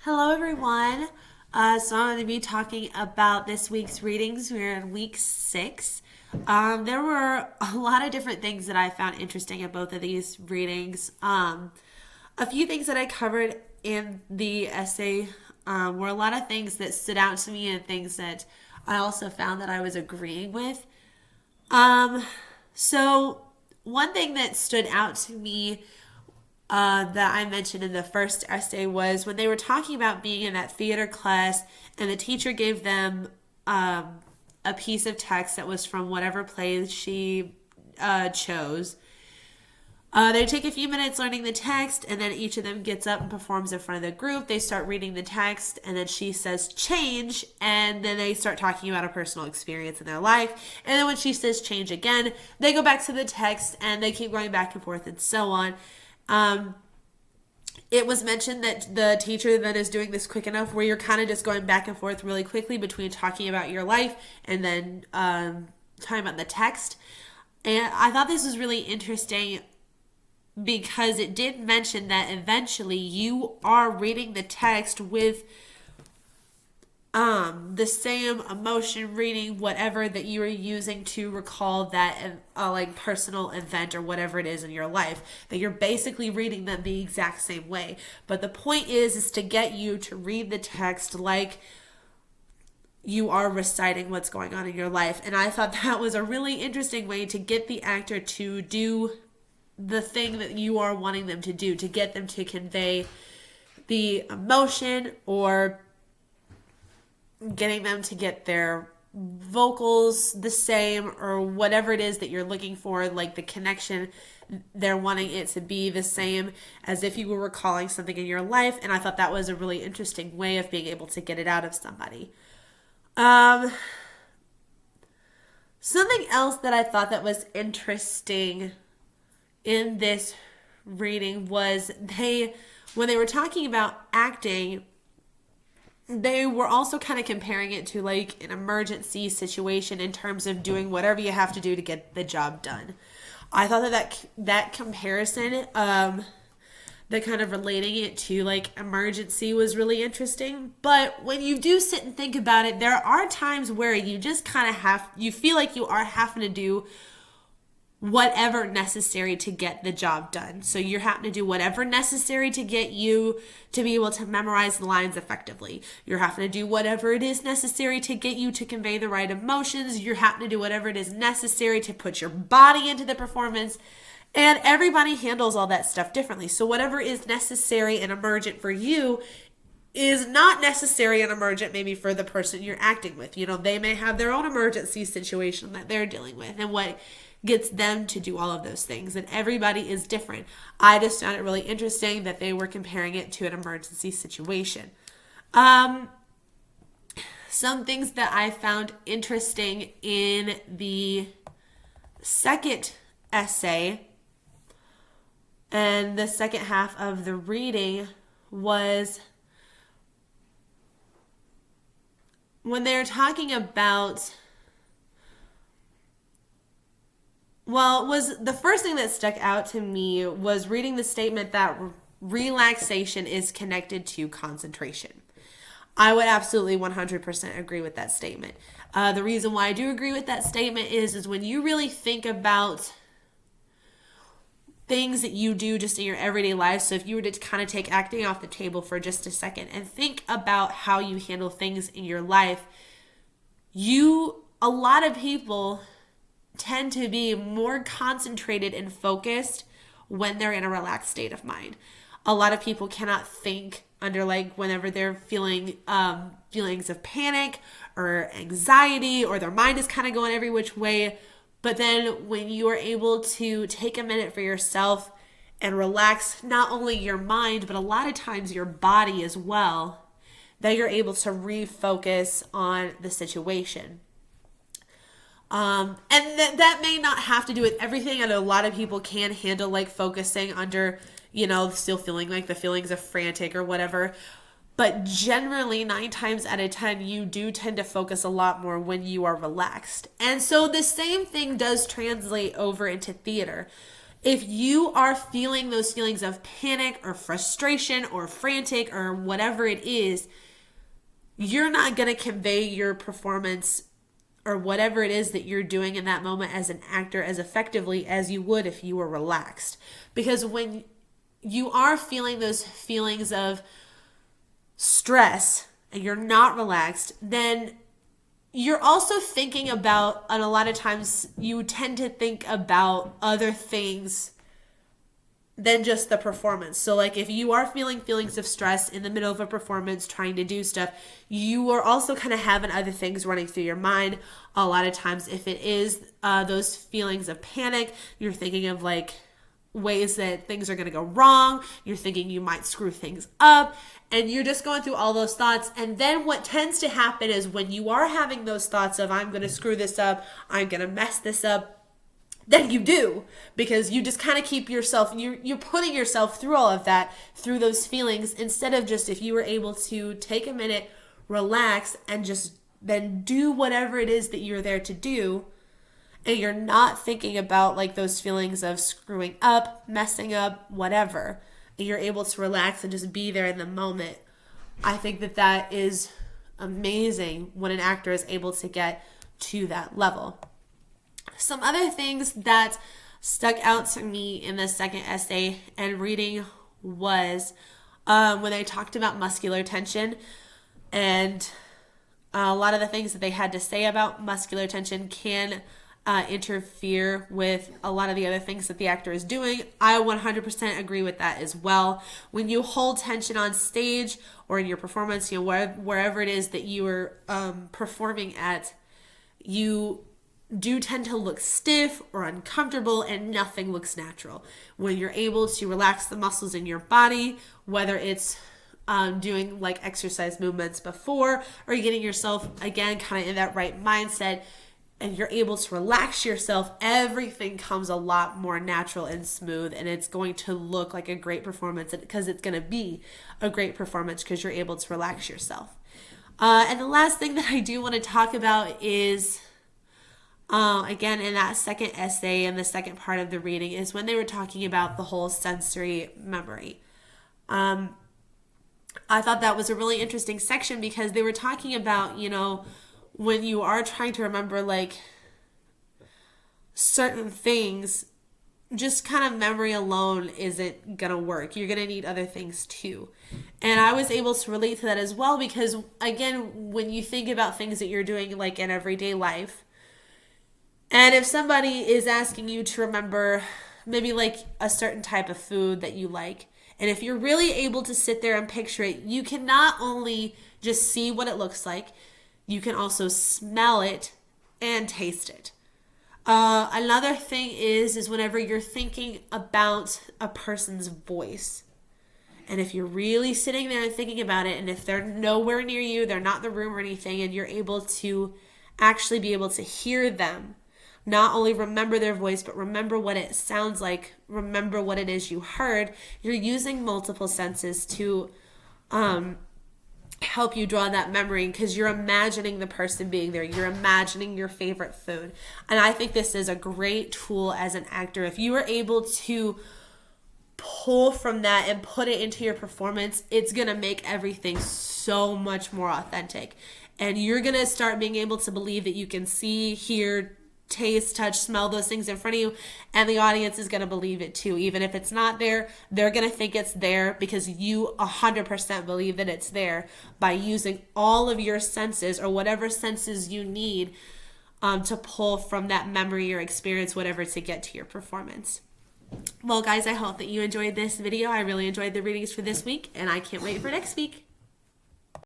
Hello, everyone. So I'm going to be talking about this week's readings. We're in week 6. There were a lot of different things that I found interesting in both of these readings. A few things that I covered in the essay were a lot of things that stood out to me and things that I also found that I was agreeing with. So one thing that stood out to me that I mentioned in the first essay was when they were talking about being in that theater class and the teacher gave them a piece of text that was from whatever play she chose. They take a few minutes learning the text, and then each of them gets up and performs in front of the group. They start reading the text, and then she says change, and then they start talking about a personal experience in their life. And then when she says change again, they go back to the text, and they keep going back and forth and so on. It was mentioned that the teacher that is doing this quick enough where you're kind of just going back and forth really quickly between talking about your life and then talking about the text. And I thought this was really interesting because it did mention that eventually you are reading the text with the same emotion, reading whatever that you are using to recall that like personal event or whatever it is in your life, that you're basically reading them the exact same way. But the point is to get you to read the text like you are reciting what's going on in your life. And I thought that was a really interesting way to get the actor to do the thing that you are wanting them to do, to get them to convey the emotion or getting them to get their vocals the same or whatever it is that you're looking for, like the connection, they're wanting it to be the same as if you were recalling something in your life. And I thought that was a really interesting way of being able to get it out of somebody. Something else that I thought that was interesting in this reading was when they were talking about acting, they were also kind of comparing it to like an emergency situation in terms of doing whatever you have to do to get the job done. I thought that comparison, the kind of relating it to like emergency was really interesting. But when you do sit and think about it, there are times where you just kind of you feel like you are having to do whatever necessary to get the job done. So you're having to do whatever necessary to get you to be able to memorize the lines effectively. You're having to do whatever it is necessary to get you to convey the right emotions. You're having to do whatever it is necessary to put your body into the performance. And everybody handles all that stuff differently. So whatever is necessary and emergent for you is not necessary and emergent maybe for the person you're acting with. You know, they may have their own emergency situation that they're dealing with and what gets them to do all of those things, and everybody is different. I just found it really interesting that they were comparing it to an emergency situation. Some things that I found interesting in the second essay and the second half of the reading was when they're talking about, well, it was the first thing that stuck out to me was reading the statement that relaxation is connected to concentration. I would absolutely 100% agree with that statement. The reason why I do agree with that statement is when you really think about things that you do just in your everyday life. So if you were to kind of take acting off the table for just a second and think about how you handle things in your life, a lot of people tend to be more concentrated and focused when they're in a relaxed state of mind. A lot of people cannot think under like whenever they're feeling feelings of panic or anxiety, or their mind is kind of going every which way. But then when you are able to take a minute for yourself and relax not only your mind, but a lot of times your body as well, that you're able to refocus on the situation. And that may not have to do with everything. I know a lot of people can handle like focusing under, still feeling like the feelings of frantic or whatever. But generally, 9 times out of 10, you do tend to focus a lot more when you are relaxed. And so the same thing does translate over into theater. If you are feeling those feelings of panic or frustration or frantic or whatever it is, you're not going to convey your performance or whatever it is that you're doing in that moment as an actor as effectively as you would if you were relaxed. Because when you are feeling those feelings of stress and you're not relaxed, then you're also thinking about, and a lot of times you tend to think about other things than just the performance. So like if you are feeling feelings of stress in the middle of a performance trying to do stuff, you are also kind of having other things running through your mind. A lot of times if it is those feelings of panic, you're thinking of like ways that things are going to go wrong. You're thinking you might screw things up, and you're just going through all those thoughts. And then what tends to happen is when you are having those thoughts of I'm going to screw this up, I'm going to mess this up, then you do, because you just kind of keep yourself, you're putting yourself through all of that, through those feelings, instead of just if you were able to take a minute, relax, and just then do whatever it is that you're there to do, and you're not thinking about like those feelings of screwing up, messing up, whatever, and you're able to relax and just be there in the moment. I think that that is amazing when an actor is able to get to that level. Some other things that stuck out to me in the second essay and reading was when they talked about muscular tension, and a lot of the things that they had to say about muscular tension can interfere with a lot of the other things that the actor is doing. I 100% agree with that as well. When you hold tension on stage or in your performance, wherever it is that you are performing at, you do tend to look stiff or uncomfortable, and nothing looks natural. When you're able to relax the muscles in your body, whether it's doing like exercise movements before, or getting yourself again kind of in that right mindset, and you're able to relax yourself, everything comes a lot more natural and smooth, and it's going to look like a great performance, because it's going to be a great performance because you're able to relax yourself. And the last thing that I do want to talk about is again, in that second essay and the second part of the reading, is when they were talking about the whole sensory memory. I thought that was a really interesting section because they were talking about, when you are trying to remember like certain things, just kind of memory alone isn't going to work. You're going to need other things too. And I was able to relate to that as well because, again, when you think about things that you're doing like in everyday life, and if somebody is asking you to remember maybe like a certain type of food that you like, and if you're really able to sit there and picture it, you can not only just see what it looks like, you can also smell it and taste it. Another thing is whenever you're thinking about a person's voice, and if you're really sitting there and thinking about it, and if they're nowhere near you, they're not in the room or anything, and you're able to actually be able to hear them, not only remember their voice, but remember what it sounds like, remember what it is you heard, you're using multiple senses to help you draw that memory, because you're imagining the person being there. You're imagining your favorite food. And I think this is a great tool as an actor. If you are able to pull from that and put it into your performance, it's going to make everything so much more authentic. And you're going to start being able to believe that you can see, hear, taste, touch, smell those things in front of you, and the audience is going to believe it too. Even if it's not there, they're going to think it's there because you 100% believe that it's there by using all of your senses, or whatever senses you need to pull from that memory or experience, whatever, to get to your performance. Well, guys, I hope that you enjoyed this video. I really enjoyed the readings for this week, and I can't wait for next week.